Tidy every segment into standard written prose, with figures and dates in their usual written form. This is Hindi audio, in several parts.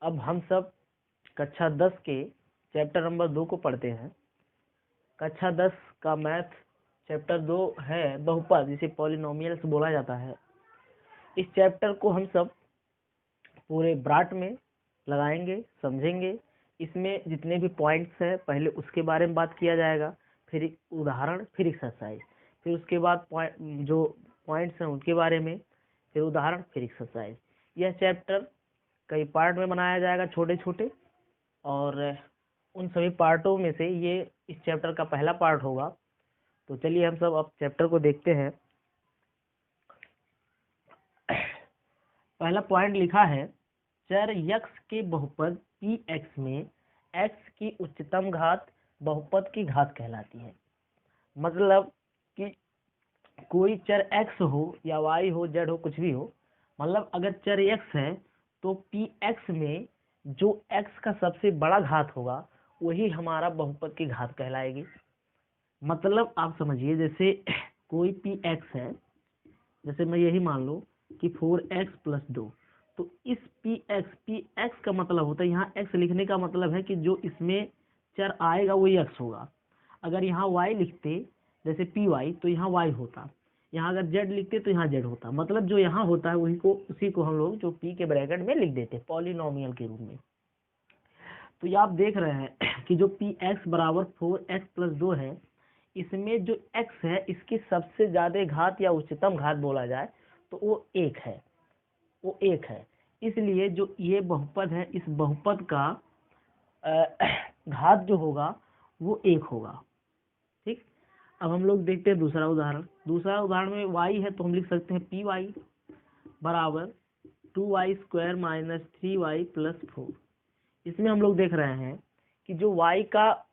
अब हम सब कक्षा 10 के चैप्टर नंबर 2 को पढ़ते हैं। कक्षा 10 का मैथ चैप्टर 2 है बहुपद, जिसे पॉलिनोमियल्स बोला जाता है। इस चैप्टर को हम सब पूरे ब्राट में लगाएंगे, समझेंगे। इसमें जितने भी पॉइंट्स हैं पहले उसके बारे में बात किया जाएगा, फिर एक उदाहरण, फिर एक्सरसाइज, फिर उसके बाद जो पॉइंट्स हैं उनके बारे में, फिर उदाहरण, फिर एक्सरसाइज। यह चैप्टर कई पार्ट में बनाया जाएगा, छोटे छोटे, और उन सभी पार्टों में से ये इस चैप्टर का पहला पार्ट होगा। तो चलिए हम सब अब चैप्टर को देखते हैं। पहला पॉइंट लिखा है, चर यक्स के बहुपद पी एक्स में एक्स की उच्चतम घात बहुपद की घात कहलाती है। मतलब कि कोई चर एक्स हो या वाई हो, जेड हो, कुछ भी हो, मतलब अगर चर एक्स है तो पी एक्स में जो एक्स का सबसे बड़ा घात होगा वही हमारा बहुपद की घात कहलाएगी। मतलब आप समझिए, जैसे कोई पी एक्स है, जैसे मैं यही मान लो कि 4x+2, तो इस पी एक्स का मतलब होता है, यहाँ एक्स लिखने का मतलब है कि जो इसमें चर आएगा वही एक्स होगा। अगर यहाँ वाई लिखते जैसे पी वाई, तो यहाँ वाई होता। यहाँ अगर जेड लिखते तो यहाँ जेड होता। मतलब जो यहाँ होता है उसी को हम लोग जो पी के ब्रैकेट में लिख देते पॉलिनोमियल के रूप में। तो ये आप देख रहे हैं कि जो पी एक्स बराबर 4x+2 है, इसमें जो x है इसकी सबसे ज्यादा घात या उच्चतम घात बोला जाए तो वो 1 है, वो 1 है। इसलिए जो ये बहुपद है, इस बहुपद का घात जो होगा वो 1 होगा। ठीक। अब हम लोग देखते हैं दूसरा उदाहरण। दूसरा उदाहरण में y है तो हम लिख सकते हैं पी वाई बराबर 2y² - 3y+4। इसमें हम लोग देख रहे हैं कि जो y का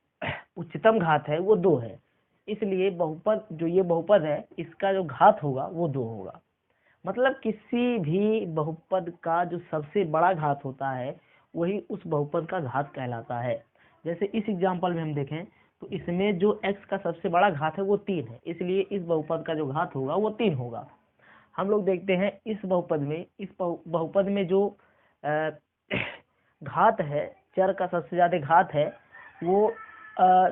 उच्चतम घात है वो 2 है, इसलिए बहुपद, जो ये बहुपद है, इसका जो घात होगा वो 2 होगा। मतलब किसी भी बहुपद का जो सबसे बड़ा घात होता है वही उस बहुपद का घात कहलाता है। जैसे इस एग्जांपल में हम देखें तो इसमें जो x का सबसे बड़ा घात है वो 3 है, इसलिए इस बहुपद का जो घात होगा वो 3 होगा। हम लोग देखते हैं इस बहुपद में, इस बहुपद में जो घात है, चर का सबसे ज्यादा घात है, वो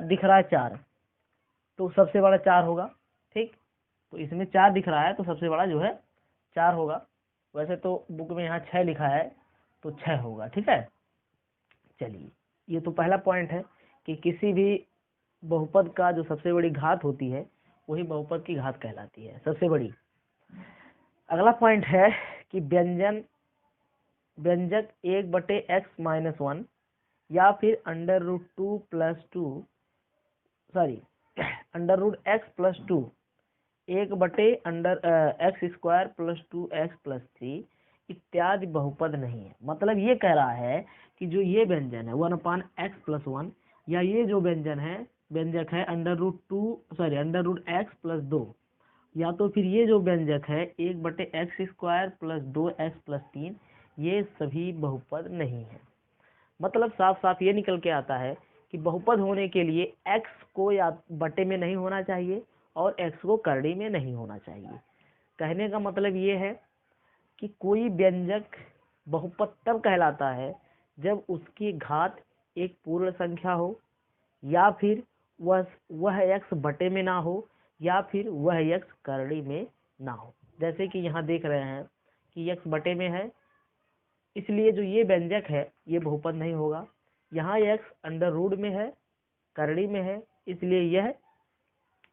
दिख रहा है 4, तो सबसे बड़ा 4 होगा। ठीक। तो इसमें 4 दिख रहा है तो सबसे बड़ा जो है 4 होगा। वैसे तो बुक में यहाँ 6 लिखा है तो 6 होगा। ठीक है। चलिए, ये तो पहला पॉइंट है कि किसी भी बहुपद का जो सबसे बड़ी घात होती है वही बहुपद की घात कहलाती है, सबसे बड़ी। अगला पॉइंट है कि व्यंजक 1/x-1 या फिर √x+2 1/x² + 2x+3 इत्यादि बहुपद नहीं है। मतलब ये कह रहा है कि जो ये व्यंजन है 1/x+1, या ये जो व्यंजक है √x+2, या तो फिर ये जो व्यंजक है 1/x² + 2x+3, ये सभी बहुपद नहीं है। मतलब साफ साफ ये निकल के आता है कि बहुपद होने के लिए x को या बटे में नहीं होना चाहिए और x को करड़ी में नहीं होना चाहिए। कहने का मतलब ये है कि कोई व्यंजक बहुपद तब कहलाता है जब उसकी घात एक पूर्ण संख्या हो, या फिर वह x बटे में ना हो, या फिर वह x करड़ी में ना हो। जैसे कि यहाँ देख रहे हैं कि x बटे में है, इसलिए जो ये व्यंजक है ये बहुपद नहीं होगा। यहाँ x अंडर रूट में है, करड़ी में है, इसलिए यह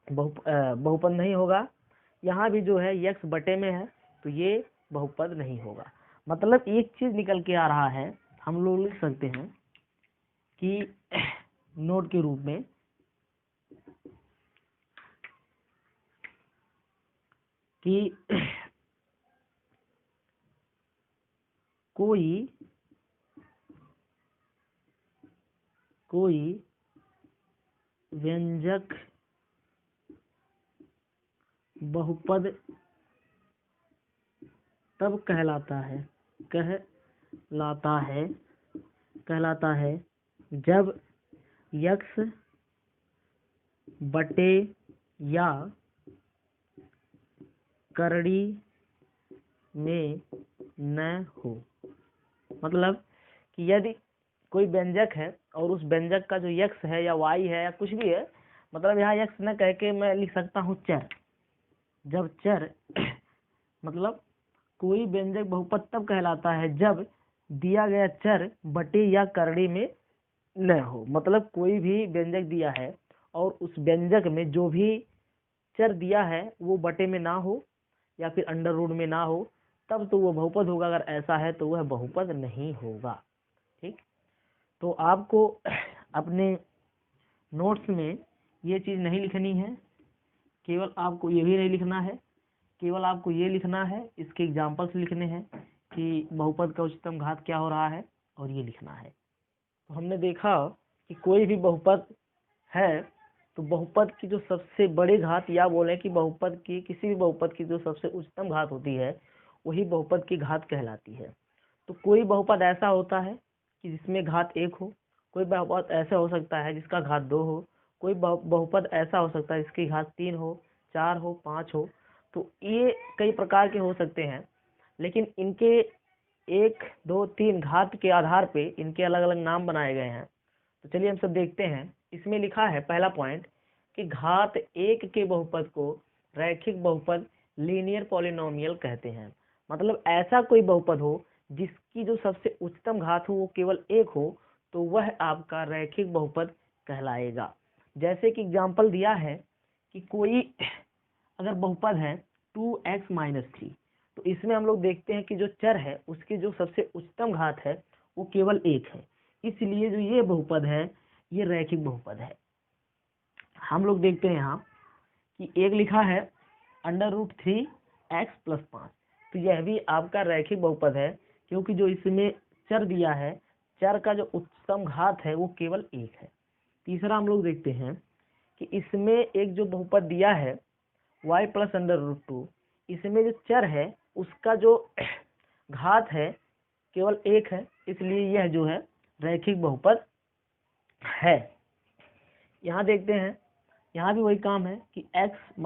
बहुपद नहीं होगा। यहाँ भी जो है x बटे में है तो ये बहुपद नहीं होगा। मतलब एक चीज निकल के आ रहा है, हम लोग लिख सकते हैं कि नोट के रूप में कि कोई व्यंजक बहुपद तब कहलाता है जब x बटे या करड़ी में न हो। मतलब कि यदि कोई व्यंजक है और उस व्यंजक का जो x है या y है या कुछ भी है, मतलब यहाँ x न कह के मैं लिख सकता हूँ चर। जब चर मतलब कोई व्यंजक बहुपद तब कहलाता है जब दिया गया चर बटे या करड़ी में न हो। मतलब कोई भी व्यंजक दिया है और उस व्यंजक में जो भी चर दिया है वो बटे में ना हो या फिर अंडर रूट में ना हो, तब तो वो बहुपद होगा। अगर ऐसा है तो वह बहुपद नहीं होगा। ठीक, तो आपको अपने नोट्स में ये चीज़ नहीं लिखनी है, केवल आपको ये भी नहीं लिखना है, केवल आपको ये लिखना है, इसके एग्जाम्पल्स लिखने हैं कि बहुपद का उच्चतम घात क्या हो रहा है, और ये लिखना है। तो हमने देखा कि कोई भी बहुपद है तो बहुपद की जो सबसे बड़ी घात, या बोले कि बहुपद की किसी भी बहुपद की जो सबसे उच्चतम घात होती है वही बहुपद की घात कहलाती है। तो कोई बहुपद ऐसा होता है कि जिसमें घात 1 हो, कोई बहुपद ऐसा हो सकता है जिसका घात 2 हो, कोई बहुपद ऐसा हो सकता है जिसकी घात 3 हो, 4 हो, 5 हो। तो ये कई प्रकार के हो सकते हैं, लेकिन इनके 1, 2, 3 घात के आधार पे इनके अलग अलग नाम बनाए गए हैं। तो चलिए हम सब देखते हैं। इसमें लिखा है पहला पॉइंट कि घात 1 के बहुपद को रैखिक बहुपद लीनियर पॉलिनोमियल कहते हैं। मतलब ऐसा कोई बहुपद हो जिसकी जो सबसे उच्चतम घात हो वो केवल 1 हो, तो वह आपका रैखिक बहुपद कहलाएगा। जैसे कि एग्जाम्पल दिया है कि कोई अगर बहुपद है 2x - 3, तो इसमें हम लोग देखते हैं कि जो चर है उसकी जो सबसे उच्चतम घात है वो केवल 1 है, इसलिए जो ये बहुपद है ये रैखिक बहुपद है। हम लोग देखते हैं यहाँ कि एक लिखा है √3x + 5, तो यह भी आपका रैखिक बहुपद है, क्योंकि जो इसमें चर दिया है, चर का जो उच्चतम घात है वो केवल 1 है। तीसरा हम लोग देखते हैं कि इसमें एक जो बहुपद दिया है y + √2, इसमें जो चर है उसका जो घात है केवल 1 है, इसलिए यह जो है रैखिक बहुपद है। यहाँ देखते हैं, यहाँ भी वही काम है कि x -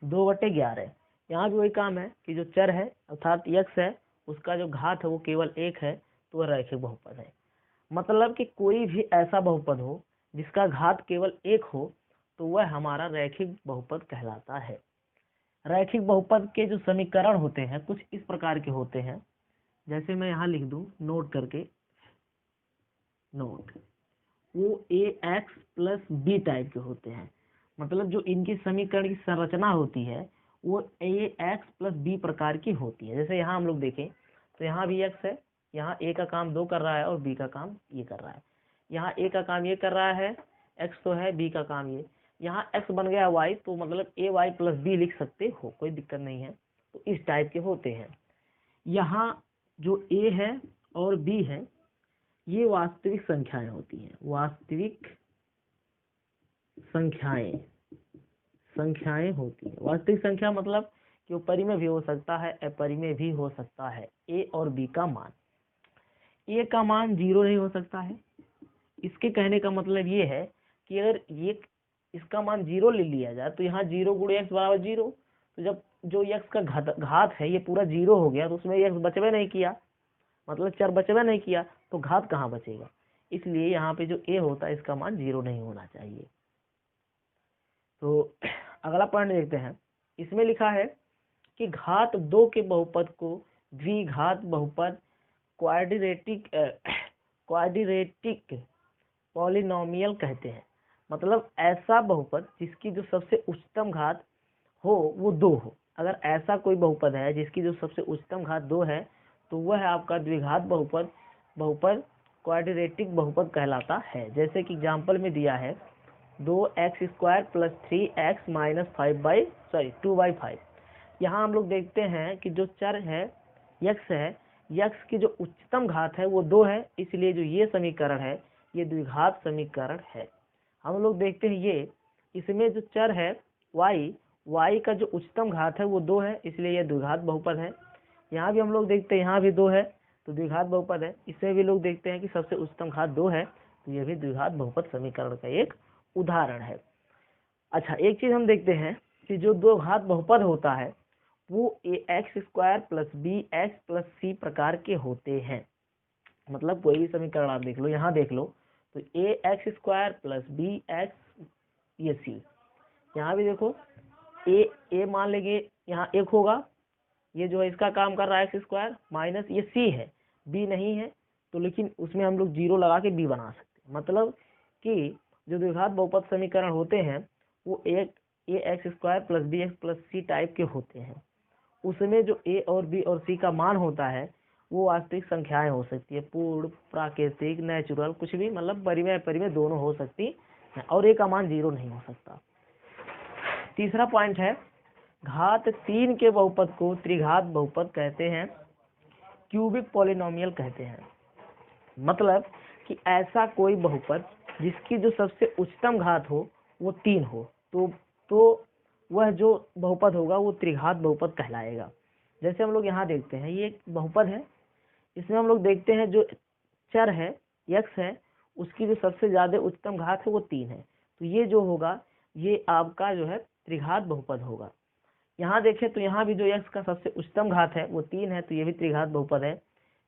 2/11, यहाँ भी वही काम है कि जो चर है अर्थात x है उसका जो घात है वो केवल 1 है, तो वह रैखिक बहुपद है। मतलब कि कोई भी ऐसा बहुपद हो जिसका घात केवल 1 हो तो वह हमारा रैखिक बहुपद कहलाता है। रैखिक बहुपद के जो समीकरण होते हैं कुछ इस प्रकार के होते हैं, जैसे मैं यहाँ लिख दूं नोट करके, नोट, वो ax + b टाइप के होते हैं। मतलब जो इनकी समीकरण की संरचना होती है वो ax + b प्रकार की होती है। जैसे यहाँ हम लोग देखें तो यहाँ भी x है, यहाँ a का काम 2 कर रहा है और b का काम ये कर रहा है। यहाँ a का काम ये कर रहा है, x तो है, b का काम ये, यहाँ x बन गया y, तो मतलब ay + b लिख सकते हो, कोई दिक्कत नहीं है। तो इस टाइप के होते हैं। यहाँ जो a है और b है ये वास्तविक संख्याएं होती हैं। वास्तविक संख्याएं होती है। वास्तविक संख्या मतलब कि वो परिमेय भी हो सकता है, अपरिमेय भी हो सकता है। a और b का मान, a का मान 0 नहीं हो सकता है। इसके कहने का मतलब ये है कि अगर ये इसका मान 0 ले लिया जाए तो यहाँ 0 × x = 0, तो जब जो x का घात है ये पूरा 0 हो गया तो उसमें x बचवे नहीं किया, मतलब चर बचवे नहीं किया, तो घात कहाँ बचेगा। इसलिए यहाँ पे जो a होता है इसका मान 0 नहीं होना चाहिए। तो अगला पॉइंट देखते हैं। इसमें लिखा है कि घात 2 के बहुपद को द्विघात बहुपद क्वाड्रेटिक पॉलिनोमियल कहते हैं। मतलब ऐसा बहुपद जिसकी जो सबसे उच्चतम घात हो वो 2 हो। अगर ऐसा कोई बहुपद है जिसकी जो सबसे उच्चतम घात 2 है तो वह आपका द्विघात बहुपद क्वाड्रेटिक बहुपद कहलाता है। जैसे कि एग्जाम्पल में दिया है 2x² + 3x - 2/5। यहाँ हम लोग देखते हैं कि जो चर है x है, x की जो उच्चतम घात है वो 2 है, इसलिए जो ये समीकरण है ये द्विघात समीकरण है। हम लोग देखते हैं ये इसमें जो चर है y का जो उच्चतम घात है वो 2 है, इसलिए यह द्विघात बहुपद है। यहाँ भी हम लोग देखते हैं यहाँ भी 2 है तो द्विघात बहुपद है। इसमें भी लोग देखते हैं कि सबसे उच्चतम घात 2 है, तो यह भी द्विघात बहुपद समीकरण का एक उदाहरण है। अच्छा, एक चीज हम देखते हैं कि जो 2 घात बहुपद होता है वो ax² + bx + c प्रकार के होते हैं। मतलब कोई भी समीकरण आप देख लो, यहाँ देख लो तो a x square plus b x, ये सी, यहाँ भी देखो ए मान लेंगे यहाँ एक होगा, ये जो है इसका काम कर रहा है एक्स स्क्वायर, माइनस ये सी है, बी नहीं है तो लेकिन उसमें हम लोग जीरो लगा के बी बना सकते हैं। मतलब कि जो द्विघात बहुपद समीकरण होते हैं वो एक a x square plus b x plus c type के होते हैं। उसमें जो ए और बी और सी का मान होता है वो वास्तविक संख्याएं हो सकती है, पूर्ण, प्राकृतिक, नेचुरल, कुछ भी, मतलब परिमेय अपरिमेय दोनों हो सकती है, और ए का मान जीरो नहीं हो सकता। तीसरा पॉइंट है, घात 3 के बहुपद को त्रिघात बहुपद कहते हैं, क्यूबिक पॉलिनोमियल कहते हैं। मतलब कि ऐसा कोई बहुपद जिसकी जो सबसे उच्चतम घात हो वो 3 हो, तो वह जो बहुपद होगा वो त्रिघात बहुपद कहलाएगा। जैसे हम लोग यहाँ देखते हैं, ये एक बहुपद है, इसमें हम लोग देखते हैं जो चर है x है उसकी जो सबसे ज्यादा उच्चतम घात है वो 3 है, तो ये जो होगा ये आपका जो है त्रिघात बहुपद होगा। यहाँ देखें तो यहाँ भी जो x का सबसे उच्चतम घात है वो 3 है, तो ये भी त्रिघात बहुपद है।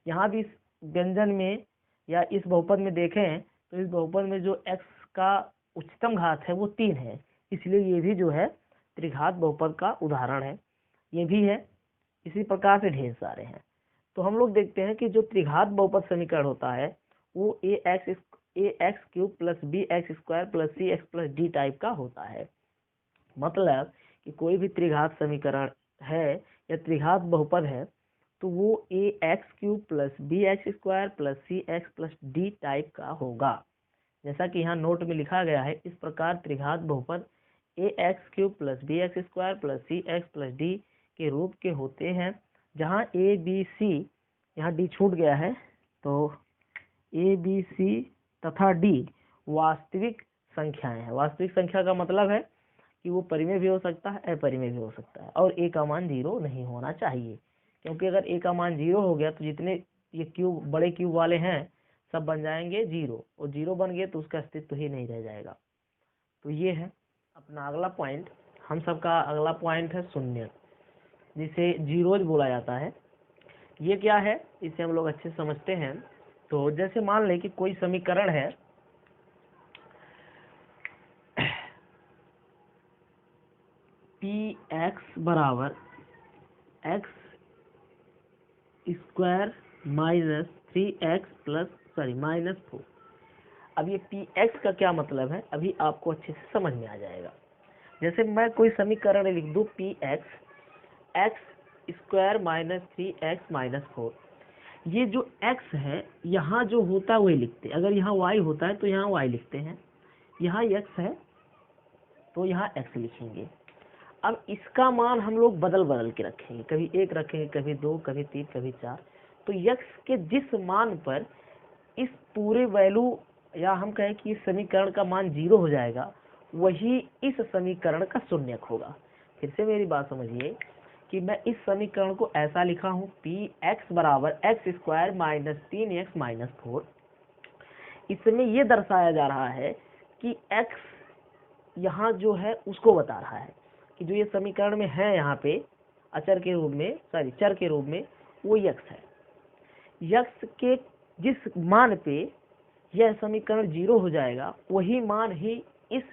यहाँ भी इस व्यंजन में या इस बहुपद में देखें तो इस बहुपद में जो x का उच्चतम घात है वो 3 है, इसलिए ये भी जो है त्रिघात बहुपद का उदाहरण है, ये भी है। इसी प्रकार से ढेर सारे हैं। तो हम लोग देखते हैं कि जो त्रिघात बहुपद समीकरण होता है वो a x cube plus b x square plus c x plus d type का होता है। मतलब कि कोई भी त्रिघात समीकरण है या त्रिघात बहुपद है तो वो a x cube plus b x square plus c x plus d type का होगा। जैसा कि यहाँ नोट में लिखा गया है, इस प्रकार त्रिघात बहुपद a x cube plus b x square plus c x plus d के रूप के होते हैं, जहाँ ए बी सी, यहाँ डी छूट गया है, तो ए बी सी तथा डी वास्तविक संख्याएं हैं। वास्तविक संख्या का मतलब है कि वो परिमेय भी हो सकता है, अपरिमेय भी हो सकता है, और ए का मान जीरो नहीं होना चाहिए, क्योंकि अगर ए का मान जीरो हो गया तो जितने ये क्यूब बड़े क्यूब वाले हैं सब बन जाएंगे जीरो, और जीरो बन गए तो उसका अस्तित्व ही नहीं रह जाएगा। तो ये है अपना अगला पॉइंट। हम सबका अगला पॉइंट है शून्य, जिसे जीरोज बोला जाता है। ये क्या है इसे हम लोग अच्छे से समझते हैं। तो जैसे मान लें कि कोई समीकरण है पी एक्स बराबर x square minus 3x plus minus 4। अब ये पी एक्स का क्या मतलब है अभी आपको अच्छे से समझ में आ जाएगा। जैसे मैं कोई समीकरण लिख दूं P x square minus 3x minus 4, ये जो x है यहाँ जो होता है वही लिखते हैं। अगर यहाँ y होता है तो यहाँ y लिखते हैं, यहाँ x है तो यहाँ x लिखेंगे। अब इसका मान हम लोग बदल बदल के रखेंगे, कभी 1 रखेंगे, कभी 2, कभी 3, कभी 4। तो x के जिस मान पर इस पूरे वैल्यू या हम कहें कि इस समीकरण का मान 0 हो जाएगा वही इस समीकरण का शून्यक होगा। फिर से मेरी बात समझिए कि मैं इस समीकरण को ऐसा लिखा हूँ पी एक्स बराबर x square minus 3x minus 4। इसमें ये दर्शाया जा रहा है कि x यहाँ जो है उसको बता रहा है कि जो ये समीकरण में है यहाँ पे अचर के रूप में, चर के रूप में, वो x है। x के जिस मान पे यह समीकरण 0 हो जाएगा वही मान ही इस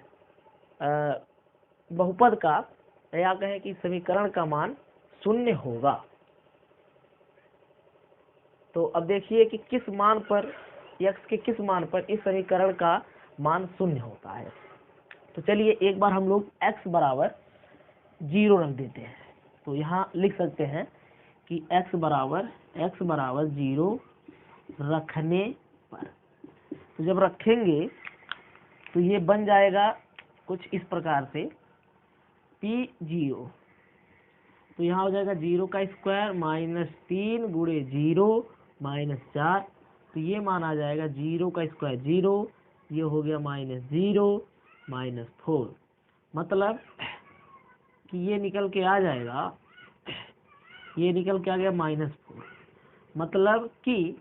बहुपद का या कहें कि समीकरण का मान शून्य होगा। तो अब देखिए कि किस मान पर x के किस मान पर इस समीकरण का मान शून्य होता है। तो चलिए एक बार हम लोग x बराबर 0 रख देते हैं। तो यहाँ लिख सकते हैं कि x बराबर 0 रखने पर, तो जब रखेंगे तो ये बन जाएगा कुछ इस प्रकार से P0, तो यहाँ हो जाएगा 0 का स्क्वायर माइनस 3 गुणे 0 माइनस 4, तो ये मान आ जाएगा 0 का स्क्वायर 0, ये हो गया माइनस 0 माइनस 4। मतलब कि ये निकल के आ जाएगा, ये निकल के आ गया माइनस 4। मतलब कि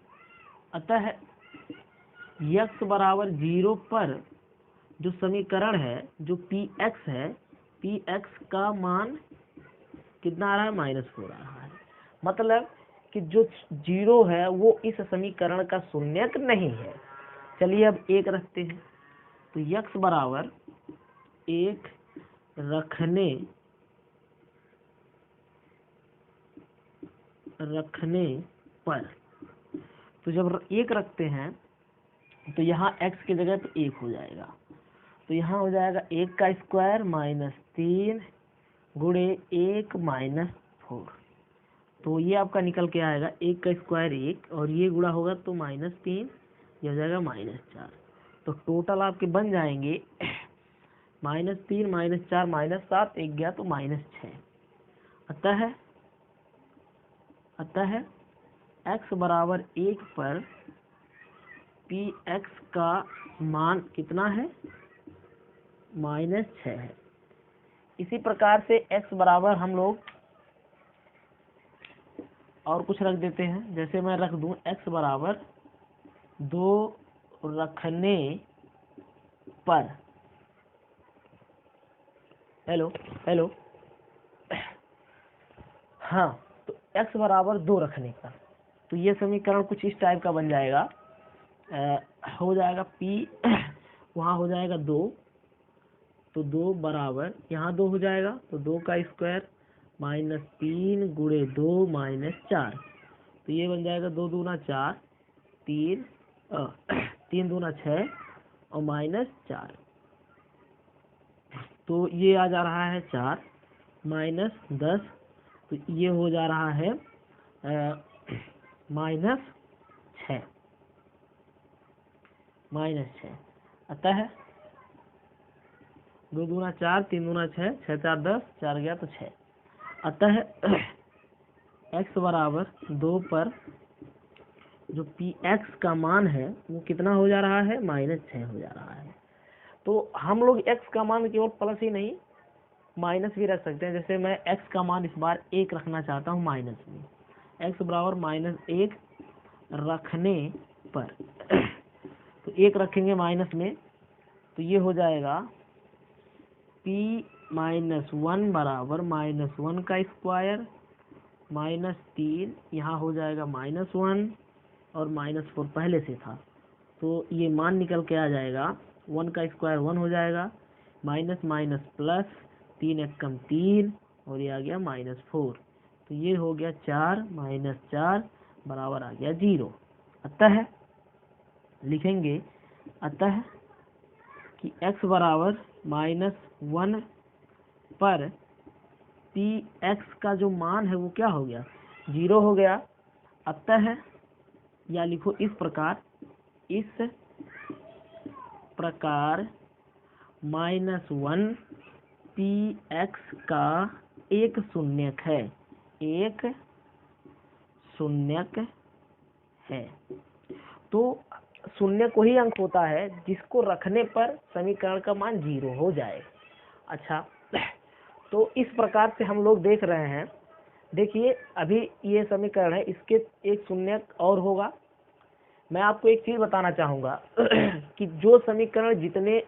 अतः x बराबर 0 पर जो समीकरण है जो px है, px का मान कितना आ रहा है, -4 आ रहा है। मतलब कि जो 0 है वो इस समीकरण का शून्यक नहीं है। चलिए अब 1 रखते हैं, तो x बराबर 1 रखने पर, तो जब 1 रखते हैं तो यहाँ x की जगह पे 1 हो जाएगा, तो यहाँ हो जाएगा 1 का स्क्वायर माइनस 3 गुणे 1 माइनस 4, तो ये आपका निकल के आएगा 1 का स्क्वायर 1 और ये गुणा होगा तो माइनस 3, ये हो जाएगा माइनस 4, तो टोटल आपके बन जाएंगे माइनस 3 माइनस 4 माइनस 7, एक गया तो माइनस 6। अतः x बराबर 1 पर px का मान कितना है, -6 है। इसी प्रकार से x बराबर हम लोग और कुछ रख देते हैं, जैसे मैं रख दूं x बराबर 2 रखने पर, हेलो हाँ, तो x बराबर 2 रखने पर, तो ये समीकरण कुछ इस टाइप का बन जाएगा, हो जाएगा p वहाँ हो जाएगा 2, तो 2 बराबर यहाँ 2 हो जाएगा, तो 2 का स्क्वायर माइनस 3 गुणे 2 माइनस 4, तो ये बन जाएगा 2 दूना 4, 3 दूना 6 और माइनस 4, तो ये आ जा रहा है 4 माइनस 10, तो ये हो जा रहा है -6। अतः 2 दूना 4, 3 दूना 6, 6 4 10, 4 गया तो 6। अतः x बराबर 2 पर जो px का मान है वो कितना हो जा रहा है, -6 हो जा रहा है। तो हम लोग x का मान केवल प्लस ही नहीं माइनस भी रख सकते हैं, जैसे मैं x का मान इस बार 1 रखना चाहता हूँ माइनस में, x बराबर -1 रखने पर तो 1 रखेंगे माइनस में, तो ये हो जाएगा p-1 बराबर -1 का स्क्वायर -3, यहाँ हो जाएगा -1 और -4 पहले से था, तो ये मान निकल के आ जाएगा 1 का स्क्वायर 1 हो जाएगा, माइनस माइनस प्लस, 3 एक कम 3 और ये आ गया -4, तो ये हो गया 4 - 4 बराबर आ गया 0। अतः लिखेंगे कि x बराबर -1 पर px का जो मान है वो क्या हो गया, 0 हो गया। अतः या लिखो इस प्रकार -1 px का एक शून्यक है, तो शून्य को ही अंक होता है जिसको रखने पर समीकरण का मान 0 हो जाए। अच्छा, तो इस प्रकार से हम लोग देख रहे हैं, देखिए अभी ये समीकरण है, इसके एक शून्यक और होगा। मैं आपको एक चीज बताना चाहूंगा कि जो समीकरण जितने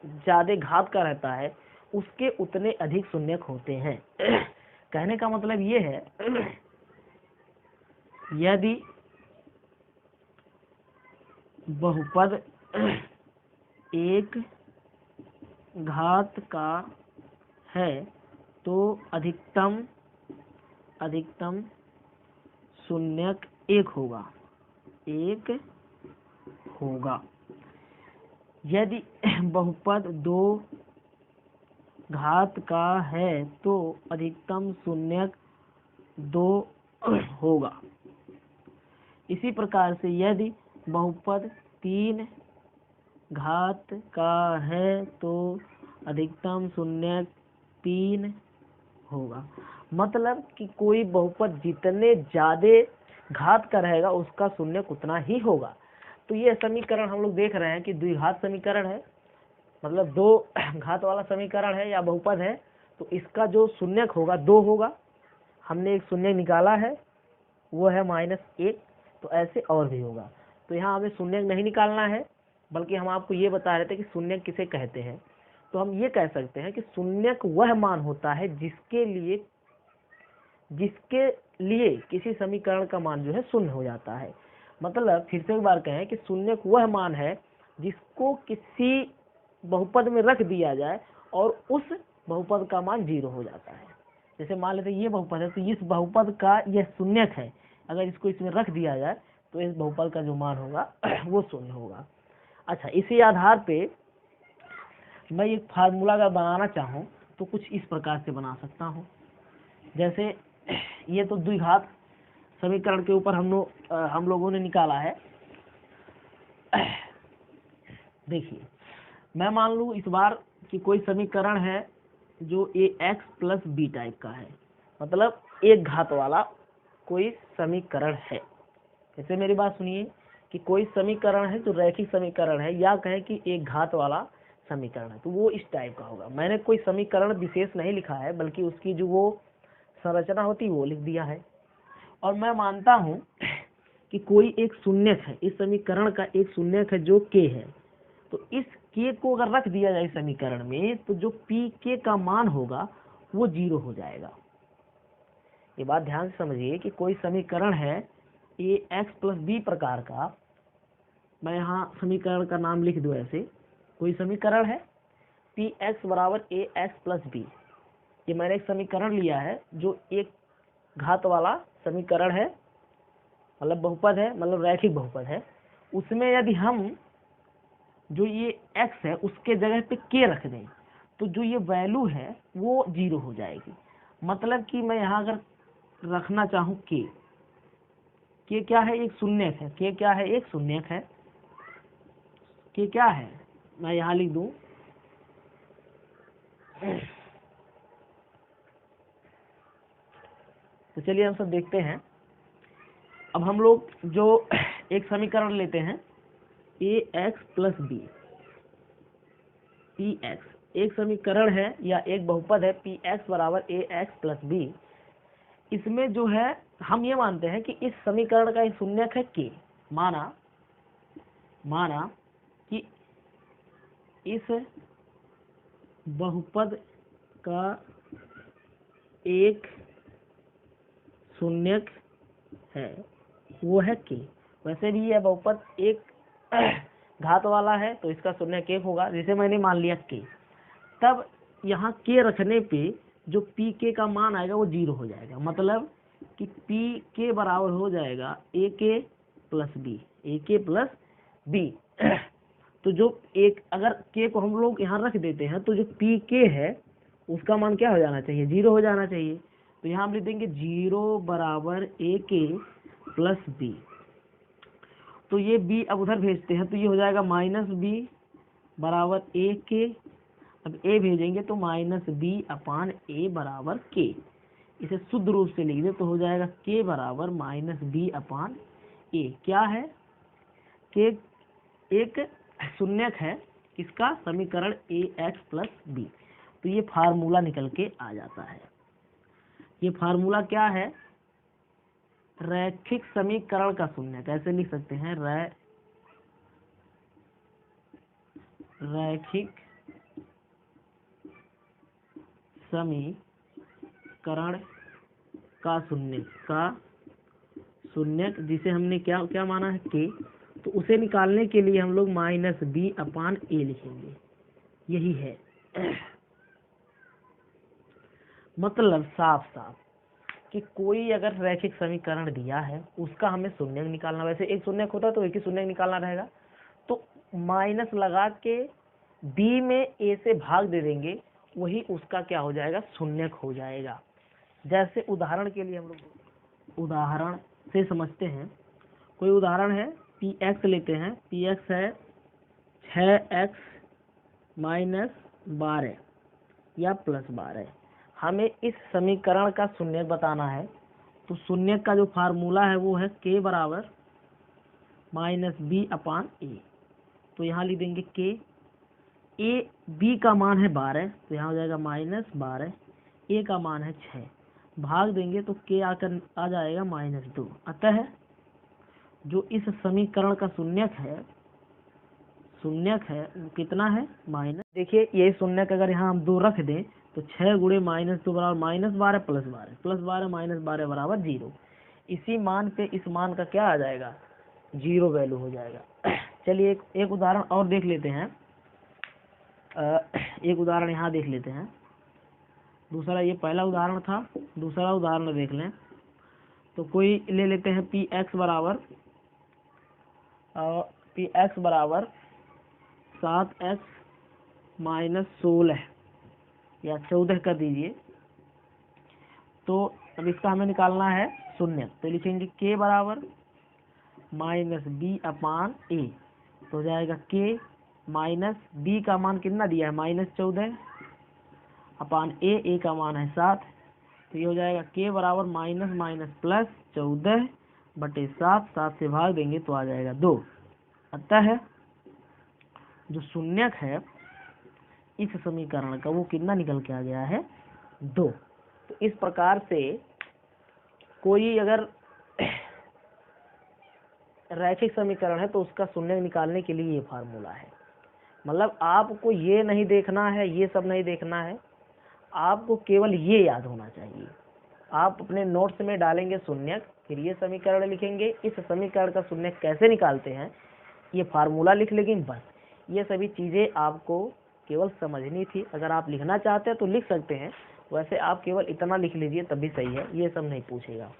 ज्यादा घात का रहता है उसके उतने अधिक शून्यक होते हैं। कहने का मतलब ये है, यदि बहुपद एक घात का है तो अधिकतम शून्यक 1 होगा। यदि बहुपद 2 घात का है तो अधिकतम शून्यक 2 होगा। इसी प्रकार से यदि बहुपद 3 घात का है तो अधिकतम शून्यक 3 होगा। मतलब कि कोई बहुपद जितने ज्यादा घात का रहेगा उसका शून्यक उतना ही होगा। तो ये समीकरण हम लोग देख रहे हैं कि द्विघात समीकरण है, मतलब 2 घात वाला समीकरण है या बहुपद है, तो इसका जो शून्यक होगा 2 होगा। हमने एक शून्यक निकाला है वो है -1, तो ऐसे और भी होगा। तो यहाँ हमें शून्यक नहीं निकालना है, बल्कि हम आपको ये बता रहे थे कि शून्यक किसे कहते हैं। तो हम ये कह सकते हैं कि शून्यक वह मान होता है जिसके लिए किसी समीकरण का मान जो है शून्य हो जाता है। मतलब फिर से एक बार कहें कि शून्य वह मान है जिसको किसी बहुपद में रख दिया जाए और उस बहुपद का मान 0 हो जाता है। जैसे मान लेते ये बहुपद है, तो इस बहुपद का यह शून्यक है, अगर इसको इसमें रख दिया जाए तो इस बहुपद का जो मान होगा वो शून्य होगा। अच्छा, इसी आधार पे मैं एक फार्मूला अगर बनाना चाहूँ तो कुछ इस प्रकार से बना सकता हूँ। जैसे ये तो द्विघात समीकरण के ऊपर हम लोगों ने निकाला है। देखिए, मैं मान लूँ इस बार कि कोई समीकरण है जो ax + b टाइप का है, मतलब एक घात वाला कोई समीकरण है। जैसे मेरी बात सुनिए कि कोई समीकरण है जो रैखिक समीकरण है, या कहें कि एक घात वाला समीकरण है, तो वो इस टाइप का होगा। मैंने कोई समीकरण विशेष नहीं लिखा है, बल्कि उसकी जो वो संरचना होती है वो लिख दिया है। और मैं मानता हूँ कि कोई एक शून्यक है, इस समीकरण का एक शून्यक है जो k है। तो इस k को अगर रख दिया जाए समीकरण में, तो जो pk का मान होगा वो 0 हो जाएगा। ये बात ध्यान से समझिए कि कोई समीकरण है ax + b प्रकार का, मैं यहाँ समीकरण का नाम लिख दूँ ऐसे, कोई समीकरण है px = ax + b। ये मैंने एक समीकरण लिया है जो एक घात वाला समीकरण है, मतलब बहुपद है, मतलब रैखिक बहुपद है। उसमें यदि हम जो ये x है उसके जगह पे k रख दें, तो जो ये वैल्यू है वो 0 हो जाएगी। मतलब कि मैं यहाँ अगर रखना चाहूँ k क्या है, एक शून्यक है। k क्या है, एक शून्यक है। k क्या है, मैं यहाँ लिख दूँ, तो चलिए हम सब देखते हैं। अब हम लोग जो एक समीकरण लेते हैं ax + b, px एक समीकरण है या एक बहुपद है px = ax + b। इसमें जो है हम ये मानते हैं कि इस समीकरण का एक शून्यक है k। माना कि इस बहुपद का एक शून्यक है, वो है k। वैसे भी यह बहुपद एक घात वाला है, तो इसका शून्यक 1 होगा, जिसे मैंने मान लिया k। तब यहाँ k रखने पे जो pk का मान आएगा वो 0 हो जाएगा। मतलब कि pk बराबर हो जाएगा ak + b। तो जो एक अगर k को हम लोग यहाँ रख देते हैं, तो जो pk है उसका मान क्या हो जाना चाहिए, 0 हो जाना चाहिए। तो यहाँ हम लिख देंगे 0 = ak + b। तो ये b अब उधर भेजते हैं, तो ये हो जाएगा -b = ak। अब a भेजेंगे तो -b/a = k। इसे शुद्ध रूप से लिख दे तो हो जाएगा k = -b/a। क्या है, k एक शून्यक है, किसका, समीकरण ax + b। तो ये फार्मूला निकल के आ जाता है। ये फार्मूला क्या है, रैखिक समीकरण का शून्यक। कैसे लिख सकते हैं, रैखिक समीकरण का शून्यक जिसे हमने क्या माना है, k। तो उसे निकालने के लिए हम लोग -b/a लिखेंगे। यही है मतलब साफ कि कोई अगर रैखिक समीकरण दिया है उसका हमें शून्यक निकालना। वैसे एक शून्यक होता तो एक ही शून्यक निकालना रहेगा, तो माइनस लगा के b में a से भाग दे देंगे, वही उसका क्या हो जाएगा, शून्यक हो जाएगा। जैसे उदाहरण के लिए हम लोग उदाहरण से समझते हैं। कोई उदाहरण है, px लेते हैं। px है 6x - 12 या +12। हमें इस समीकरण का शून्यक बताना है, तो शून्यक का जो फार्मूला है वो है k = -b/a। तो यहाँ लिख देंगे k। b का मान है 12, तो यहाँ हो जाएगा -12। a का मान है 6, भाग देंगे तो k आकर आ जाएगा -2। अतः जो इस समीकरण का शून्यक है वो कितना है, देखिए ये शून्यक अगर यहाँ हम 2 रख दें तो 6 गुणे -2 बराबर -12 +12 +12 -12 बराबर 0। इसी मान पे इस मान का क्या आ जाएगा, 0 वैल्यू हो जाएगा। चलिए एक उदाहरण और देख लेते हैं। एक उदाहरण यहाँ देख लेते हैं। दूसरा, ये पहला उदाहरण था, दूसरा उदाहरण देख लें। तो कोई ले लेते हैं पी एक्स बराबर 7x - 16 या 14 कर दीजिए। तो अब इसका हमें निकालना है शून्य, तो लिखेंगे k बराबर -b/a। तो हो जाएगा k माइनस b का मान कितना दिया है -14 अपान a का मान है 7। तो ये हो जाएगा k बराबर -14/7 7 से भाग देंगे तो आ जाएगा 2। अतः जो शून्यक है इस समीकरण का वो कितना निकल के आ गया है, 2। तो इस प्रकार से कोई अगर रैखिक समीकरण है तो उसका शून्य निकालने के लिए ये फार्मूला है। मतलब आपको ये नहीं देखना है, ये सब नहीं देखना है, आपको केवल ये याद होना चाहिए। आप अपने नोट्स में डालेंगे शून्यक, फिर ये समीकरण लिखेंगे, इस समीकरण का शून्यक कैसे निकालते हैं ये फार्मूला लिख लेंगे। बस ये सभी चीज़ें आपको केवल समझनी थी। अगर आप लिखना चाहते हैं तो लिख सकते हैं, वैसे आप केवल इतना लिख लीजिए तब भी सही है, ये सब नहीं पूछेगा।